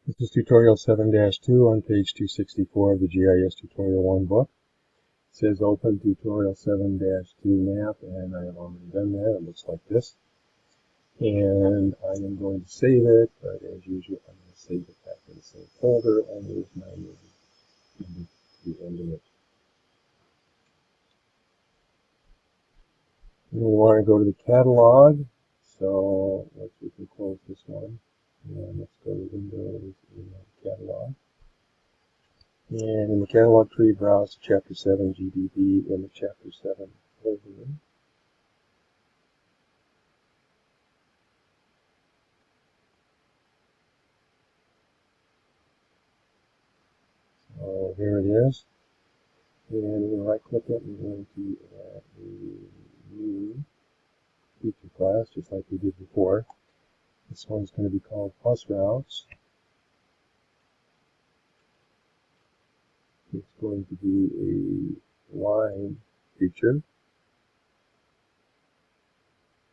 This is tutorial 7-2 on page 264 of the GIS Tutorial 1 book. It says open tutorial 7-2 map, and I have already done that. It looks like this. And I am going to save it, but as usual, I'm going to save it back in the same folder, and there's my name at the end of it. And we want to go to the catalog, so we can close this one. And let's go to Windows and Catalog. And in the catalog tree, browse to Chapter 7 GDB in the Chapter 7 overview. So here it is. And we're going to right click it and we're going to add a new feature class just like we did before. This one's going to be called Bus Routes. It's going to be a line feature.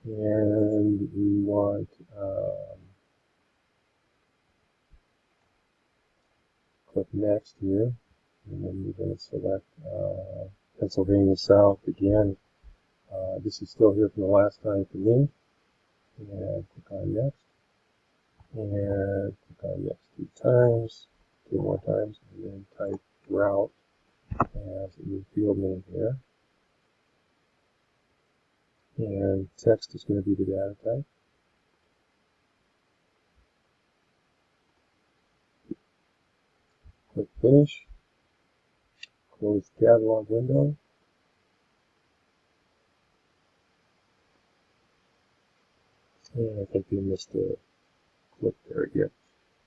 And we want click next here, and then we're going to select Pennsylvania South again. This is still here from the last time for me. And click on next, and click on next 2 times, 2 more times, and then type route as a new field name here. And text is going to be the data type. Click Finish. Close the catalog window. And I think we missed a click there again.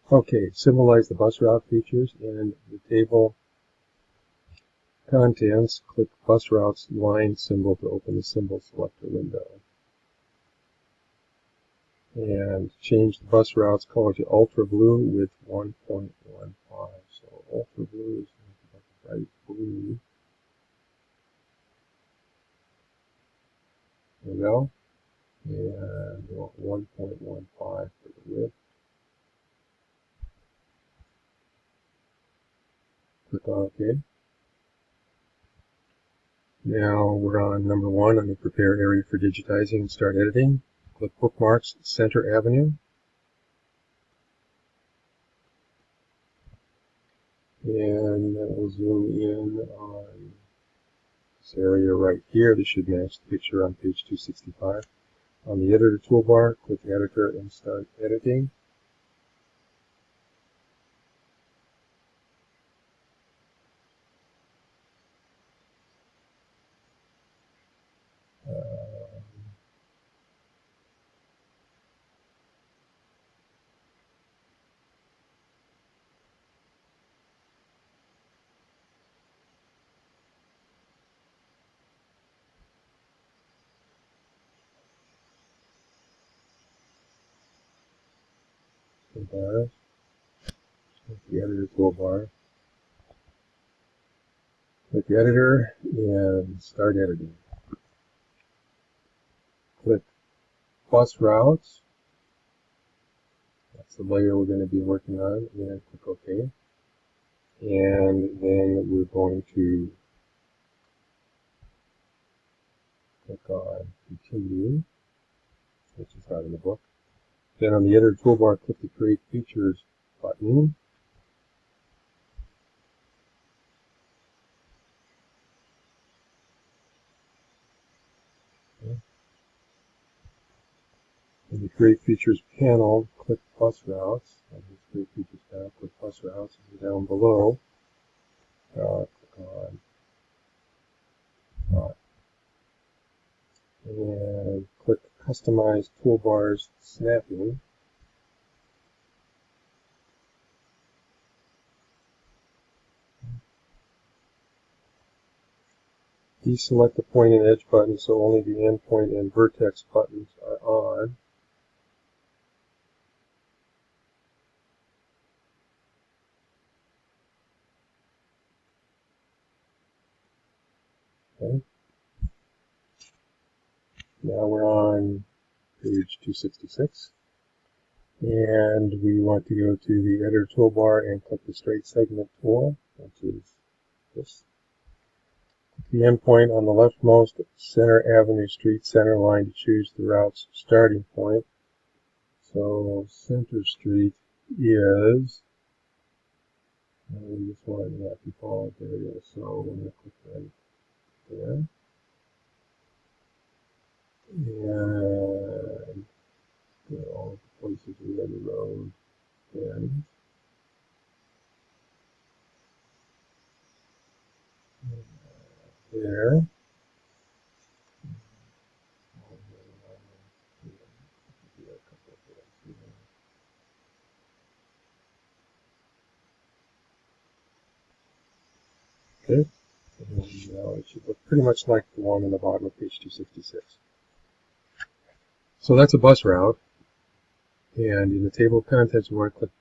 Okay, symbolize the bus route features in the table contents. Click bus routes line symbol to open the symbol selector window. And change the bus routes color to ultra blue with 1.15. So ultra blue is bright blue. There we go. And we want 1.15 for the width. Click on OK. Now we're on number 1 on the prepare area for digitizing and start editing. Click bookmarks Center Avenue. And that will zoom in on this area right here. This should match the picture on page 265. On the editor toolbar, click editor and start editing. The editor toolbar. Click editor and start editing. Click bus routes. That's the layer we're going to be working on. And click OK. And then we're going to click on continue, which is not in the book. Then on the editor toolbar, click the create features button. In the Create Features panel, click Bus Routes. On the Create Features panel, click Bus Routes. And down below, click on and click Customize Toolbars Snapping. Deselect the point and edge button so only the endpoint and vertex buttons are on. Okay. Now we're on page 266. And we want to go to the editor toolbar and click the straight segment tool, which is this. The endpoint on the leftmost center avenue street center line to choose the route's starting point. So Center Street is, we just wanted that default, there it is. So we're going to click right there. And go all the places where the road ends. There. Okay. And now it should look pretty much like the one on the bottom of page 266. So that's a bus route. And in the table of contents, we want to click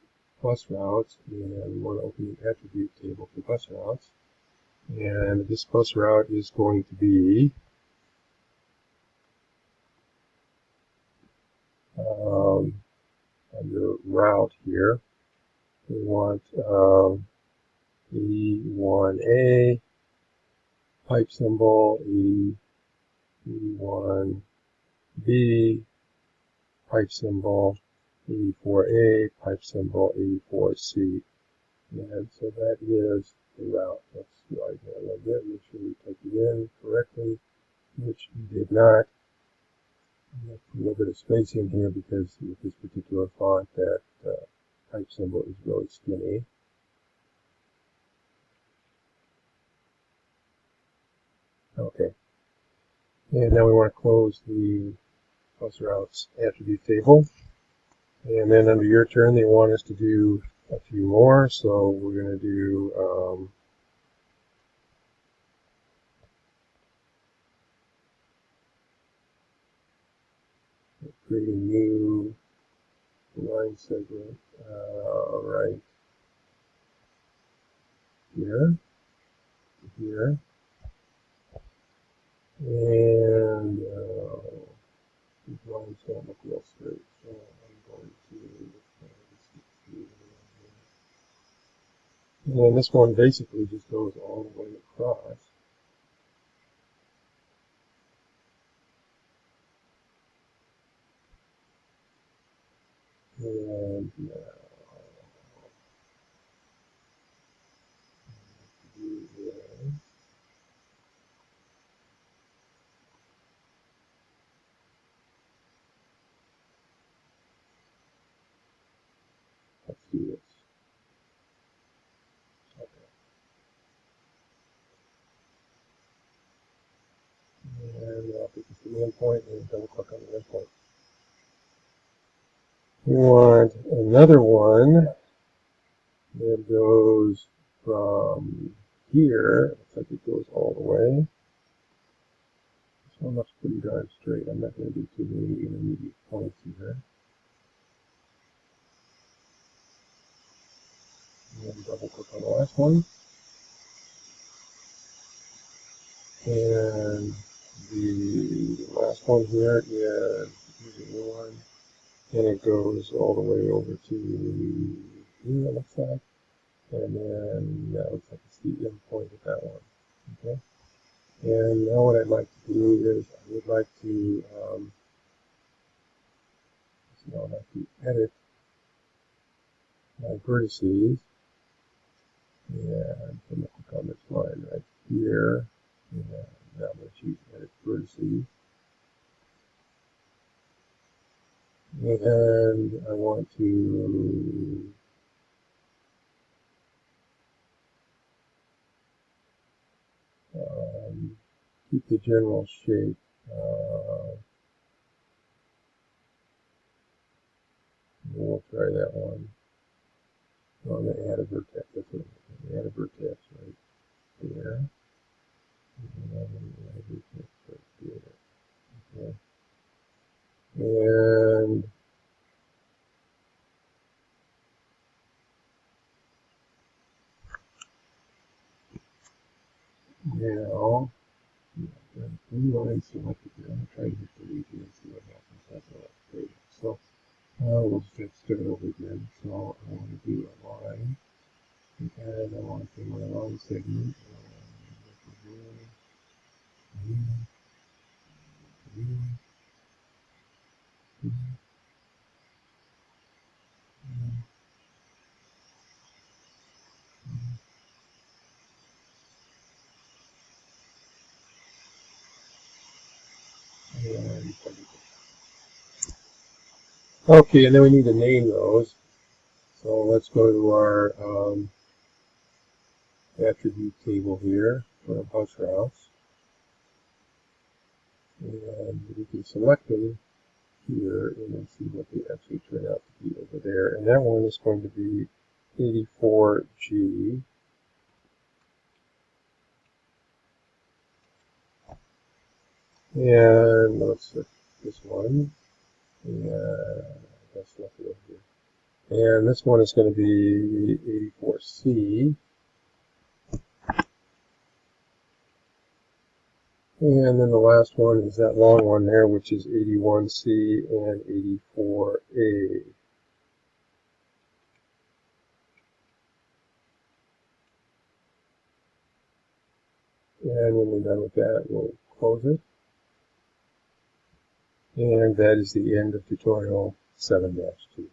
bus routes, and we want to open the attribute table for bus routes. And this bus route is going to be under route here. We want E1A, pipe symbol, E1B, pipe symbol, E4A, pipe symbol, E4C. And so that is the route. Let's slide that a little bit, make sure we type it in correctly, which we did not. Put a little bit of space in here because with this particular font, that type symbol is really skinny. Okay. And now we want to close the bus routes attribute table. And then under your turn, they want us to do a few more. So we're going to do create a new line segment right here, here, and these lines don't look real straight, so I'm going to and then this one basically just goes all the way across. And let's do this. Okay. And I'll pick this to the endpoint and double click on the endpoint. We want another one that goes from here. It looks like it goes all the way. This one looks pretty darn straight. I'm not going to do too many intermediate points here. And then double click on the last one. And the last one here is using the one. And it goes all the way over to here, it looks like. And then that looks like it's the endpoint of that one. Okay. And now what I'd like to do is I would like to edit my vertices. And I'm going to click on this line right here. And now I'm going to choose edit vertices. And I want to keep the general shape. We'll try that one. So I'm going to add a vertex. That's what I'm going to add a vertex right there. And I'm going to add a vertex right there. Okay. And now, three lines selected here. I'm going to try to hit delete here and see what happens. That's all. Great. So we'll just start Okay, and then we need to name those. So let's go to our attribute table here for our bus routes. And we can select them here and then see what they actually turn out to be over there. And that one is going to be 84G. And let's select this one. And that's left over here. And this one is going to be 84C. And then the last one is that long one there, which is 81C and 84A. And when we're done with that, we'll close it. And that is the end of tutorial 7-2.